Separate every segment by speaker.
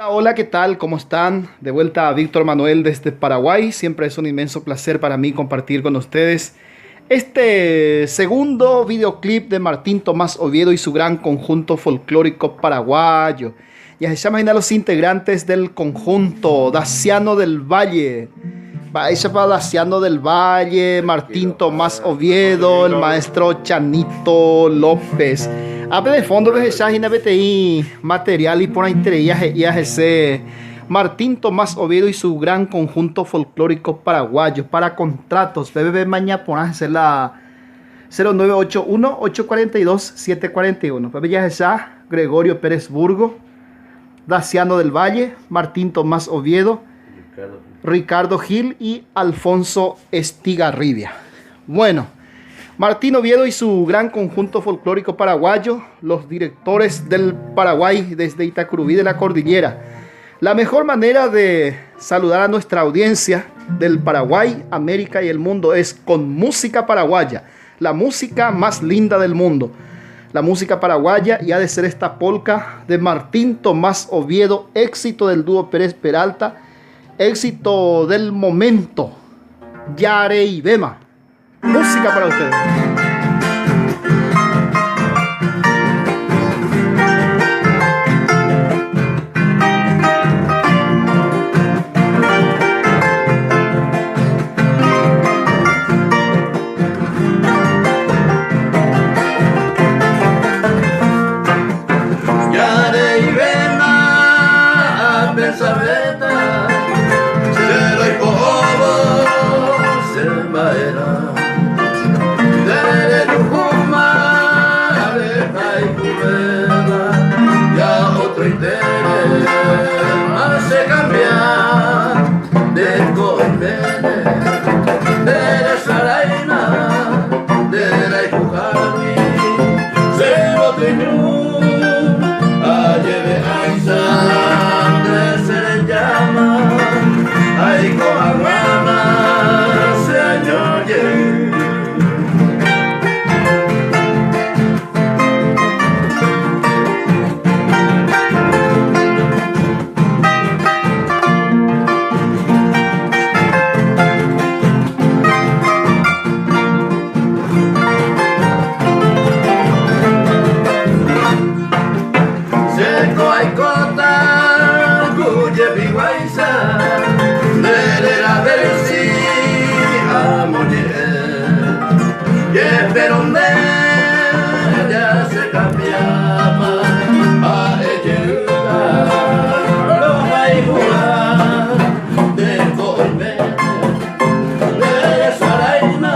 Speaker 1: Hola, ¿qué tal? ¿Cómo están? De vuelta a Víctor Manuel desde Paraguay. Siempre es un inmenso placer para mí compartir con ustedes este segundo videoclip de Martín Tomás Oviedo y su gran conjunto folclórico paraguayo. Ya se llaman a los integrantes del conjunto Daciano del Valle. Ella va Daciano del Valle, Martín Tomás Oviedo, el maestro Chanito López. A de fondo de esa BTI material y por IAGC Martín Tomás Oviedo y su gran conjunto folclórico paraguayo para contratos BBB mañana por hacer la 0981 842 741. Bebé ya esa Gregorio Pérez Burgo, Daciano del Valle, Martín Tomás Oviedo, Ricardo Gil y Alfonso Estigarribia. Bueno, Martín Oviedo y su gran conjunto folclórico paraguayo, los directores del Paraguay desde Itacurubí de la Cordillera. La mejor manera de saludar a nuestra audiencia del Paraguay, América y el mundo es con música paraguaya, la música más linda del mundo. La música paraguaya, y ha de ser esta polca de Martín Tomás Oviedo, éxito del dúo Pérez Peralta, éxito del momento, Yare y Bema. Música para ustedes.
Speaker 2: Yare y Bema, pensabeta, se lo ipobo, se maera. Se cambia de colmene, de la saraina, de la ipujami, se lo teñó, a lleve aisa, de se le llama, ay con aguama, se añoye. Pero donde ya se cambiaba a ella lo va a igualar de colmena, de saraina,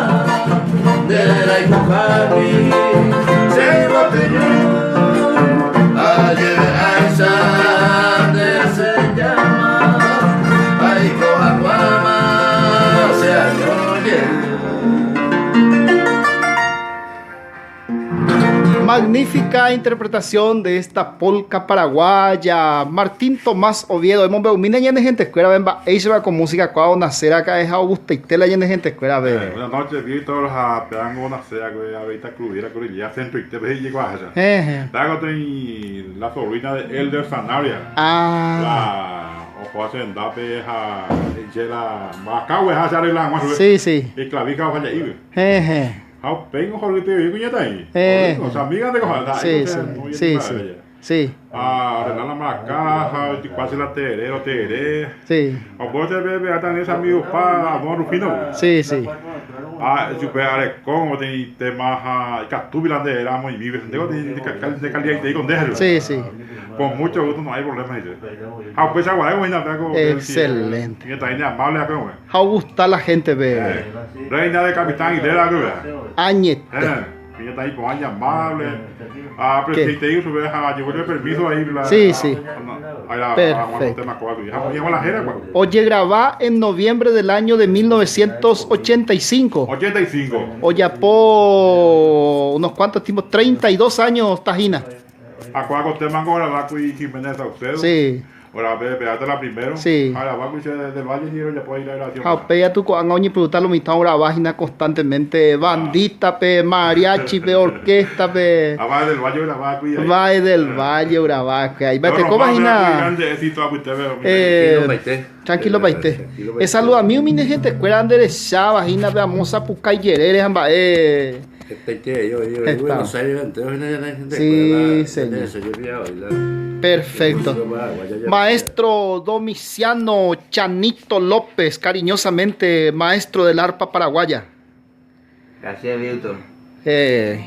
Speaker 2: de la ipujami, se lo teñó a llevar esa de se llama ay coaguama se añoye.
Speaker 1: Magnífica interpretación de esta polca paraguaya. Martín Tomás Oviedo. Hemos veo mina de gente escuela venga ella con música cuando nacer acá es Augusta y tela de gente escuela ve.
Speaker 3: Buenas noches, Víctor. Peango nacer que ahorita clubira Corilla centro y te ve llegó a allá. Dago ten la sobrina de Elder Sanabria. La ojo hace endape a ella Macau es a la más.
Speaker 1: Sí.
Speaker 3: Y clavica vaya ir. How pengo jorge te viu tá aí. Os amigas de corda.
Speaker 1: Sí.
Speaker 3: Renala Macaja, de quase la teré.
Speaker 1: Sí.
Speaker 3: O bote bebe ata nesse amigo pa bom Rufino.
Speaker 1: Sí.
Speaker 3: Super arecon tem tema catubilandeira muy vive. De calidad de con déjalo.
Speaker 1: Sí.
Speaker 3: Con mucho gusto no hay problema ahí. Pues agua buena taco.
Speaker 1: Excelente.
Speaker 3: Y está ahí amable acá, güey.
Speaker 1: Augusta la gente ve.
Speaker 3: Reina de capitán y de la grúa.
Speaker 1: Añete.
Speaker 3: Ella está ahí con años amable. Pero si te digo, sube a llevarle permiso ahí.
Speaker 1: Sí.
Speaker 3: Perfecto.
Speaker 1: Oye, grabá en noviembre del año de 1985.
Speaker 3: 85.
Speaker 1: Oye, por unos cuantos tiempos, 32 años, Tajina.
Speaker 3: ¿A cuál tema con la Jiménez a usted?
Speaker 1: Sí.
Speaker 3: Ahora, pegate la primero.
Speaker 1: Sí.
Speaker 3: Ahora, va a escuchar desde el Valle Negro, ya puede ir a la grabación.
Speaker 1: Ah, pe, ya tú con oñi preguntar lo mitad una página constantemente. Bandita, pe, mariachi, pe, orquesta, pe.
Speaker 3: Ah, va del Valle Urabaco y ahí.
Speaker 1: Va del Valle Urabaco. Ahí va, te
Speaker 3: No,
Speaker 1: página. Tranquilo, paite. Saluda a mí, mi gente, escuela enderezada, vagina, veamos a Pucay Yerere, amba, Sí, señor. Perfecto. Maestro Domiciano Chanito López, cariñosamente, maestro del arpa paraguaya.
Speaker 2: Gracias, Víctor.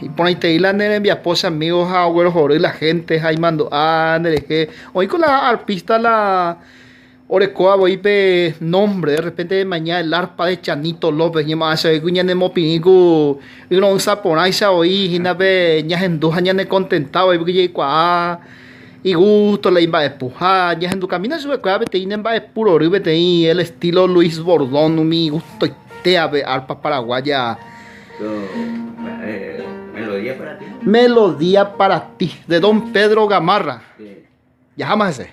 Speaker 1: Y por ahí te di la nere, mi esposa, amigos, abuelos, y la gente, Jaimando, que hoy con la arpista, la Orecoa, voy pe nombre, de repente mañana el arpa de Chanito López, y más, soy cuñane mopinico, y uno un saponaisa hoy, y nabe, ya en dos años ne contentado, y porque y gusto, la imba de pujar, ya en tu camino, sube cueva, te inba de puro, y vete el estilo Luis Bordón, mi gusto, y te ave arpa paraguaya.
Speaker 2: Melodía para ti.
Speaker 1: Melodía para ti, de Don Pedro Gamarra.
Speaker 2: Sí.
Speaker 1: Ya jamás ese.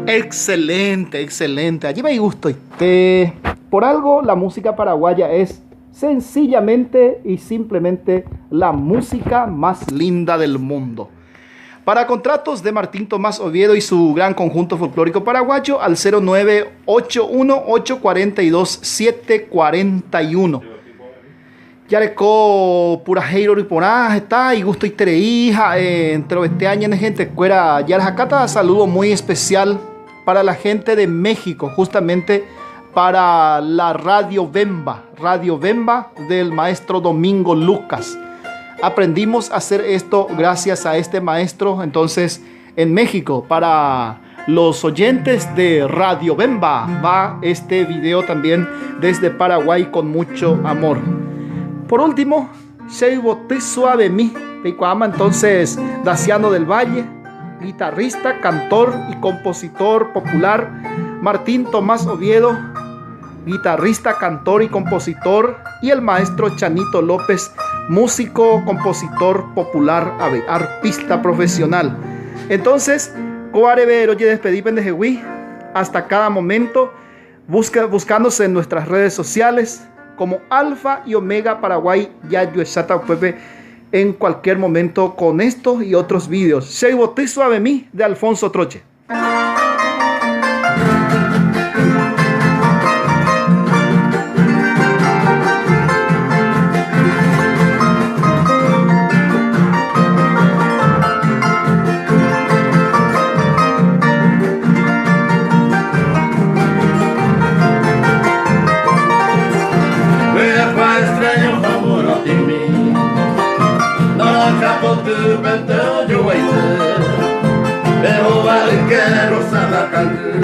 Speaker 1: Excelente, excelente. Allí me gusto. Por algo la música paraguaya es sencillamente y simplemente la música más linda del mundo. Para contratos de Martín Tomás Oviedo y su gran conjunto folclórico paraguayo al 0981-842-741. Yareco Purajeiro Riponá está y gusto y tereija entre este año en gente cuera Yarjacata. Saludo muy especial para la gente de México, justamente para la Radio Bemba del maestro Domingo Lucas. Aprendimos a hacer esto gracias a este maestro. Entonces, en México, para los oyentes de Radio Bemba, va este video también desde Paraguay con mucho amor. Por último, Sheibote Suave Mi, Peicuama, entonces, Daciano del Valle, guitarrista, cantor y compositor popular. Martín Tomás Oviedo, guitarrista, cantor y compositor. Y el maestro Chanito López, músico, compositor popular, arpista profesional. Entonces, Coarebe, oye, despedí pendejehui. Hasta cada momento, buscándose en nuestras redes sociales como Alfa y Omega Paraguay, Yayo Exata Pepe, en cualquier momento con estos y otros vídeos. Sheibote Suave Mi de Alfonso Troche.
Speaker 4: Aranyo hamuro timi Nara kapotu bento juwaite Beho valikero sadakangu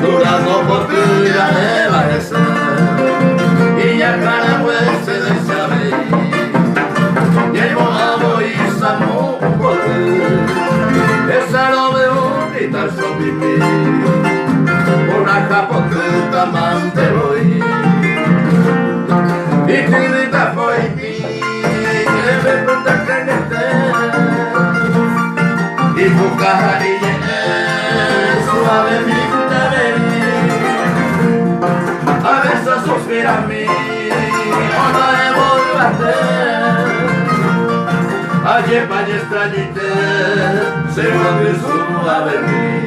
Speaker 4: Dura no potu ya eva ese Iya kana wese de sabe Yemo amo isamu potu Esa no me unita so mimi Una kapotu tamante voy Y tirita foi mi Leve puta canete Y bucaja y suavemente a veces suspira a mí o no devolverte ayer para extrañarte se vuelve suave a mí.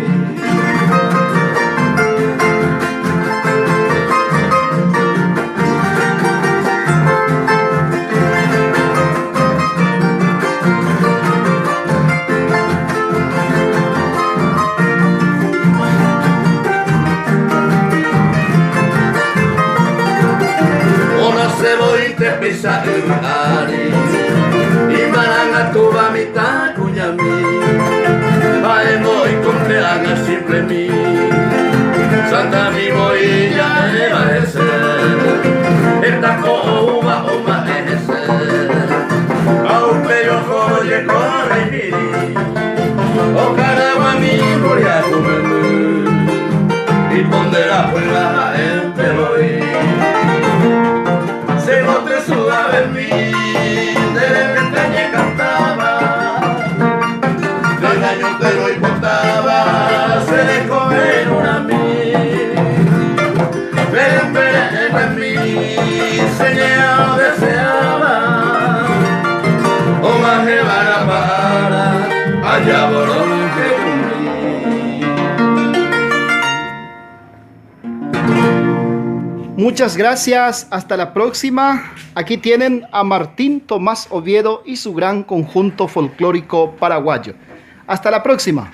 Speaker 4: Pisa hari Imaranga tuba mita kunyami Aemo y cumpleaños siempre mi Santa mi boilla eva ese Esta coba oma ese Aupe yo joye corre y miri O caragua mi moria kumemu Y ponde la fuera en peloí Se bote suave en mí, de repente me cantaba, del año entero y contaba, se le comieron a mí, pero en mí, señor deseaba, o más que para, allá voló que
Speaker 1: Muchas gracias, hasta la próxima. Aquí tienen a Martín Tomás Oviedo y su gran conjunto folclórico paraguayo. Hasta la próxima.